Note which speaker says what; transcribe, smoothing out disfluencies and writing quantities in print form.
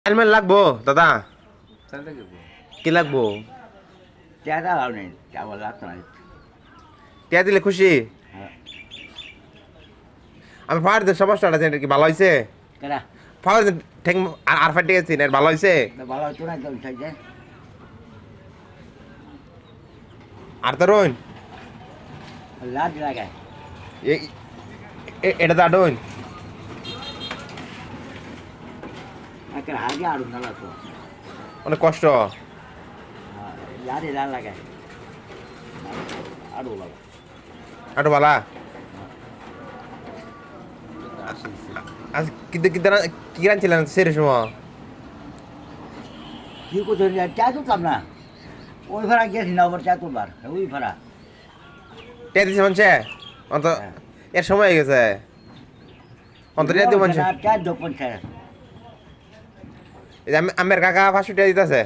Speaker 1: Helmet লাগবো দাদা? কি লাগবো?
Speaker 2: চেহারা ভালো নেই কেবল লাগতো না
Speaker 1: টিয়া দিলে খুশি?
Speaker 2: হ্যাঁ
Speaker 1: আমি ফায়ারদের সমস্যাটা আছে, এটা কি ভালো হয়েছে?
Speaker 2: কেনা
Speaker 1: ফায়ার ঠেং আর ফাইটে গেছি না, ভালো হয়েছে?
Speaker 2: ভালো হতো না একদম সাইজে
Speaker 1: আর তো রইন
Speaker 2: লাজ লাগায়
Speaker 1: এটা তো আডইন
Speaker 2: একটা হাগে আড়ু না লাগতো
Speaker 1: অনেক কষ্ট।
Speaker 2: লারে লাল লাগায় আড়ু লাগা
Speaker 1: আটো বালা আজ কিন্তু কিন্তু কি রানছিলেন সেরের সময়?
Speaker 2: কি করছো চা তুলতাম না ওই ভাড়া গেছি না ওর চা তুলবার ওই ভাড়া
Speaker 1: টিয়া দিছে মানুষে অন্ত এর সময় হয়ে গেছে অন্ত টিয়া দিব মানুষে।
Speaker 2: চা দোকান পঞ্চায়েত
Speaker 1: আমের কাকা 500 টাকা দিতেছে।